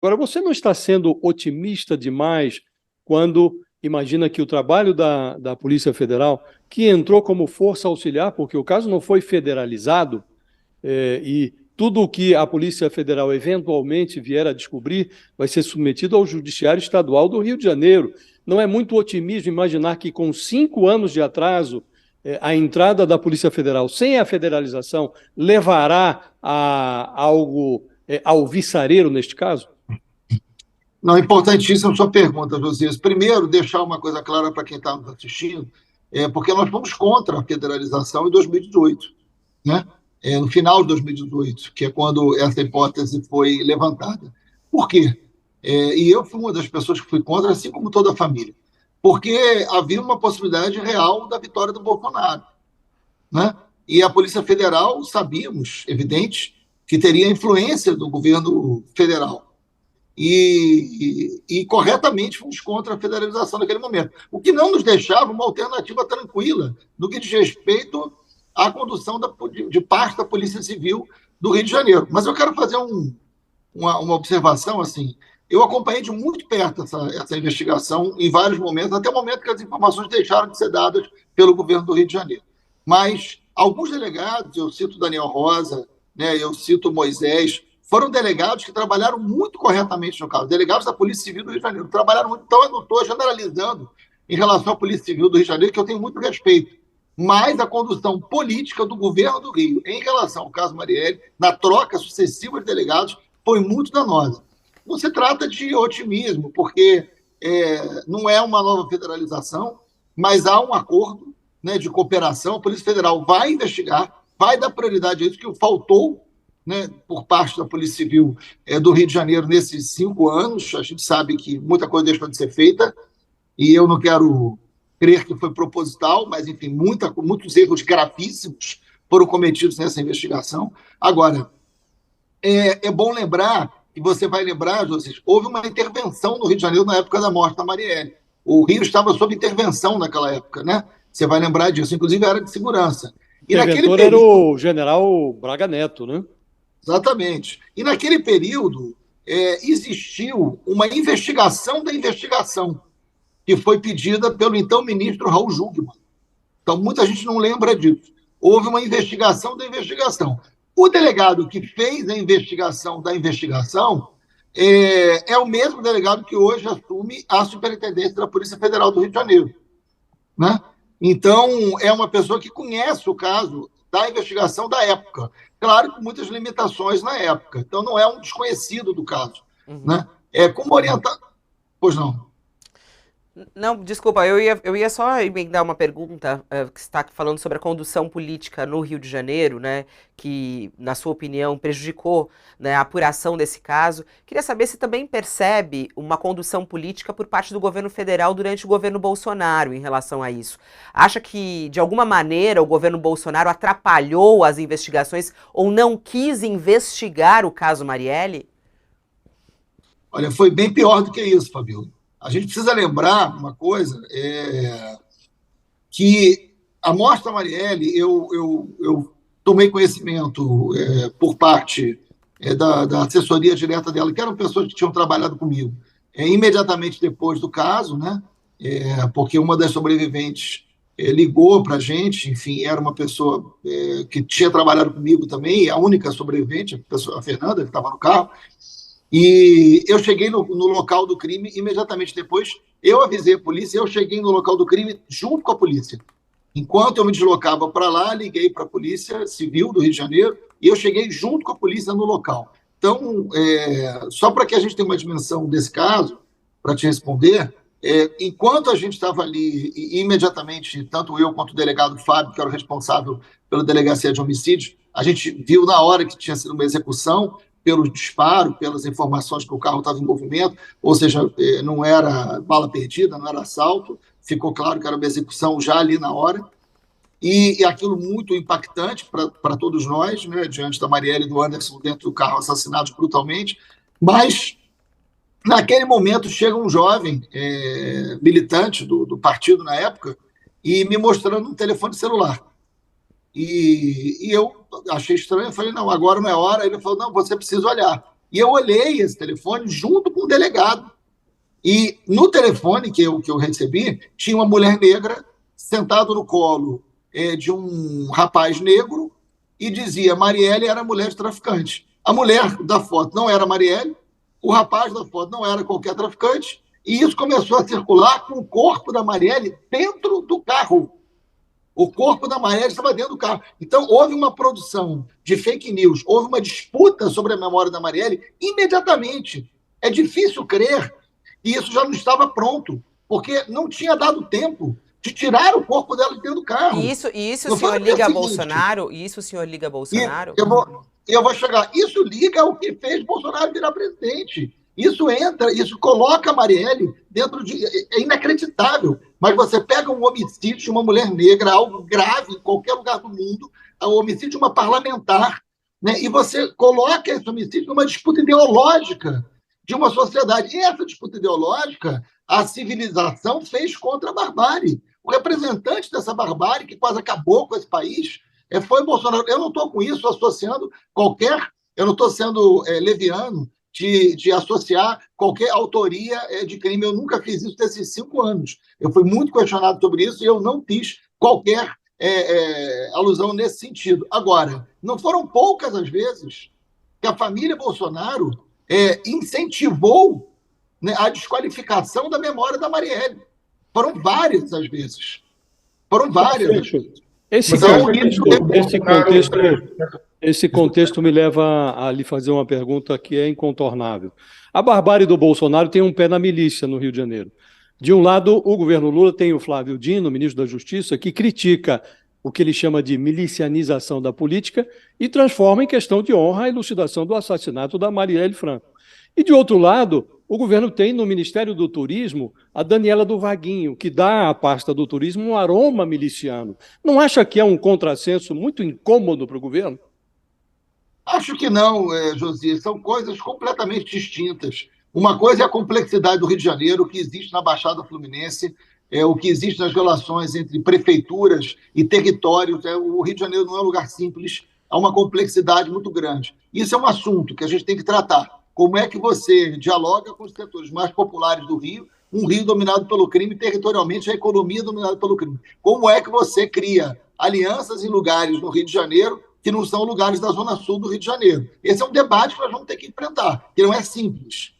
Agora, você não está sendo otimista demais quando imagina que o trabalho da Polícia Federal, que entrou como força auxiliar, porque o caso não foi federalizado, e tudo o que a Polícia Federal eventualmente vier a descobrir vai ser submetido ao Judiciário Estadual do Rio de Janeiro. Não é muito otimismo imaginar que, com 5 anos de atraso, a entrada da Polícia Federal sem a federalização levará a algo alvissareiro neste caso? Não, importantíssima a sua pergunta, Josias. Primeiro, deixar uma coisa clara para quem está nos assistindo, porque nós fomos contra a federalização em 2018, né? No final de 2018, que é quando essa hipótese foi levantada. Por quê? E eu fui uma das pessoas que fui contra, assim como toda a família, porque havia uma possibilidade real da vitória do Bolsonaro, né? E a Polícia Federal, sabíamos, evidente, que teria influência do governo federal. E corretamente fomos contra a federalização naquele momento, o que não nos deixava uma alternativa tranquila no que diz respeito à condução de parte da Polícia Civil do Rio de Janeiro. Mas eu quero fazer uma observação assim. Eu acompanhei de muito perto essa investigação em vários momentos, até o momento que as informações deixaram de ser dadas pelo governo do Rio de Janeiro. Mas alguns delegados, eu cito Daniel Rosa, né, eu cito Moisés, foram delegados que trabalharam muito corretamente no caso, delegados da Polícia Civil do Rio de Janeiro, trabalharam muito, então eu não estou generalizando em relação à Polícia Civil do Rio de Janeiro, que eu tenho muito respeito, mas a condução política do governo do Rio em relação ao caso Marielle, na troca sucessiva de delegados, foi muito danosa. Não se trata de otimismo, porque não é uma nova federalização, mas há um acordo, né, de cooperação, a Polícia Federal vai investigar, vai dar prioridade a isso, que faltou, né, por parte da Polícia Civil do Rio de Janeiro nesses 5 anos. A gente sabe que muita coisa deixou de ser feita, e eu não quero crer que foi proposital, mas, enfim, muitos erros gravíssimos foram cometidos nessa investigação. Agora, é bom lembrar, e você vai lembrar, José, houve uma intervenção no Rio de Janeiro na época da morte da Marielle. O Rio estava sob intervenção naquela época, né? Você vai lembrar disso, inclusive era de segurança. O interventor era o general Braga Neto, né? Exatamente. E naquele período existiu uma investigação da investigação, que foi pedida pelo então ministro Raul Jungmann. Então, muita gente não lembra disso. Houve uma investigação da investigação. O delegado que fez a investigação da investigação é o mesmo delegado que hoje assume a superintendência da Polícia Federal do Rio de Janeiro, né? Então, é uma pessoa que conhece o caso da investigação da época. Claro, com muitas limitações na época. Então, não é um desconhecido do caso. Uhum. Né? Como orientar... Pois não. Não, desculpa, eu ia só emendar uma pergunta, que você está falando sobre a condução política no Rio de Janeiro, né, que, na sua opinião, prejudicou, né, a apuração desse caso. Queria saber se também percebe uma condução política por parte do governo federal durante o governo Bolsonaro em relação a isso. Acha que, de alguma maneira, o governo Bolsonaro atrapalhou as investigações ou não quis investigar o caso Marielle? Olha, foi bem pior do que isso, Fabiola. A gente precisa lembrar uma coisa, que a morte da Marielle, eu tomei conhecimento por parte da assessoria direta dela, que eram pessoas que tinham trabalhado comigo, imediatamente depois do caso, né? Porque uma das sobreviventes ligou para a gente, enfim, era uma pessoa que tinha trabalhado comigo também, a única sobrevivente, a Fernanda, que estava no carro. E eu cheguei no local do crime imediatamente depois. Eu avisei a polícia, eu cheguei no local do crime junto com a polícia. Enquanto eu me deslocava para lá, liguei para a Polícia Civil do Rio de Janeiro e eu cheguei junto com a polícia no local. Então, só para que a gente tenha uma dimensão desse caso, para te responder, enquanto a gente estava ali, imediatamente, tanto eu quanto o delegado Fábio, que era o responsável pela delegacia de homicídios, a gente viu na hora que tinha sido uma execução, pelo disparo, pelas informações que o carro estava em movimento, ou seja, não era bala perdida, não era assalto, ficou claro que era uma execução já ali na hora, e aquilo muito impactante para todos nós, né, diante da Marielle e do Anderson dentro do carro assassinados brutalmente, mas naquele momento chega um jovem militante do partido na época e me mostrando um telefone celular. E eu achei estranho, falei, não, agora não é hora. Ele falou, não, você precisa olhar. E eu olhei esse telefone junto com o delegado. E no telefone que eu recebi, tinha uma mulher negra sentada no colo de um rapaz negro e dizia: Marielle era mulher de traficante. A mulher da foto não era Marielle, o rapaz da foto não era qualquer traficante, e isso começou a circular com o corpo da Marielle dentro do carro. O corpo da Marielle estava dentro do carro. Então, houve uma produção de fake news, houve uma disputa sobre a memória da Marielle imediatamente. É difícil crer que isso já não estava pronto, porque não tinha dado tempo de tirar o corpo dela de dentro do carro. E isso o senhor liga a Bolsonaro? E isso o senhor liga a Bolsonaro? Eu vou chegar. Isso liga ao que fez Bolsonaro virar presidente. Isso entra, isso coloca a Marielle dentro de... É inacreditável. Mas você pega um homicídio de uma mulher negra, algo grave em qualquer lugar do mundo, o homicídio de uma parlamentar, né? E você coloca esse homicídio numa disputa ideológica de uma sociedade. E essa disputa ideológica, a civilização fez contra a barbárie. O representante dessa barbárie, que quase acabou com esse país, foi Bolsonaro. Eu não estou com isso associando qualquer... Eu não estou sendo leviano de associar qualquer autoria de crime. Eu nunca fiz isso nesses 5 anos. Eu fui muito questionado sobre isso e eu não fiz qualquer alusão nesse sentido. Agora, não foram poucas as vezes que a família Bolsonaro incentivou, né, a desqualificação da memória da Marielle. Foram várias as vezes. Foram várias. Esse contexto me leva a lhe fazer uma pergunta que é incontornável. A barbárie do Bolsonaro tem um pé na milícia no Rio de Janeiro. De um lado, o governo Lula tem o Flávio Dino, ministro da Justiça, que critica o que ele chama de milicianização da política e transforma em questão de honra a elucidação do assassinato da Marielle Franco. E, de outro lado, o governo tem no Ministério do Turismo a Daniela do Vaguinho, que dá à pasta do turismo um aroma miliciano. Não acha que é um contrassenso muito incômodo para o governo? Acho que não, Josias. São coisas completamente distintas. Uma coisa é a complexidade do Rio de Janeiro, o que existe na Baixada Fluminense, o que existe nas relações entre prefeituras e territórios. O Rio de Janeiro não é um lugar simples, há uma complexidade muito grande. Isso é um assunto que a gente tem que tratar. Como é que você dialoga com os setores mais populares do Rio, um Rio dominado pelo crime, territorialmente a economia dominada pelo crime? Como é que você cria alianças em lugares no Rio de Janeiro que não são lugares da Zona Sul do Rio de Janeiro? Esse é um debate que nós vamos ter que enfrentar, que não é simples,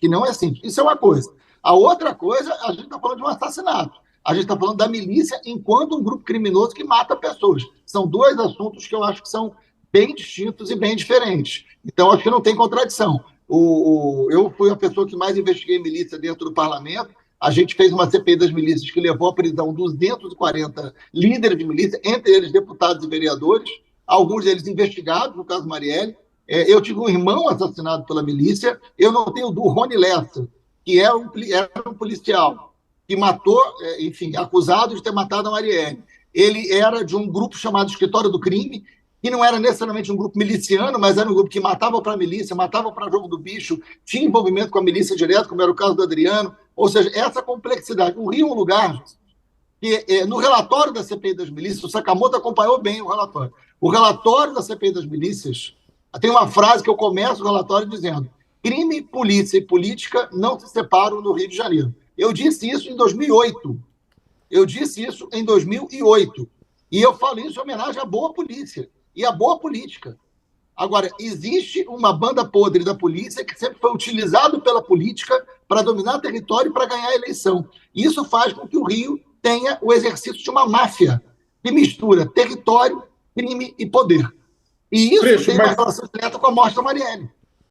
Isso é uma coisa. A outra coisa, a gente está falando de um assassinato. A gente está falando da milícia enquanto um grupo criminoso que mata pessoas. São 2 assuntos que eu acho que são bem distintos e bem diferentes. Então, acho que não tem contradição. Eu fui a pessoa que mais investiguei milícia dentro do parlamento. A gente fez uma CPI das milícias que levou à prisão 240 líderes de milícia, entre eles deputados e vereadores, alguns deles investigados, no caso Marielle. Eu tive um irmão assassinado pela milícia. Eu não tenho do Rony Lessa, que era um policial que matou, enfim, acusado de ter matado a Marielle. Ele era de um grupo chamado Escritório do Crime, que não era necessariamente um grupo miliciano, mas era um grupo que matava para a milícia, matava para jogo do bicho, tinha envolvimento com a milícia direto, como era o caso do Adriano. Ou seja, essa complexidade. O Rio é um lugar que, no relatório da CPI das milícias, o Sakamoto acompanhou bem o relatório. O relatório da CPI das milícias tem uma frase que eu começo o relatório dizendo: crime, polícia e política não se separam no Rio de Janeiro. Eu disse isso em 2008. E eu falo isso em homenagem à boa polícia e à boa política. Agora, existe uma banda podre da polícia que sempre foi utilizado pela política para dominar território e para ganhar a eleição. Isso faz com que o Rio tenha o exercício de uma máfia que mistura território, crime e poder. E isso tem uma relação direta com a morte da Marielle.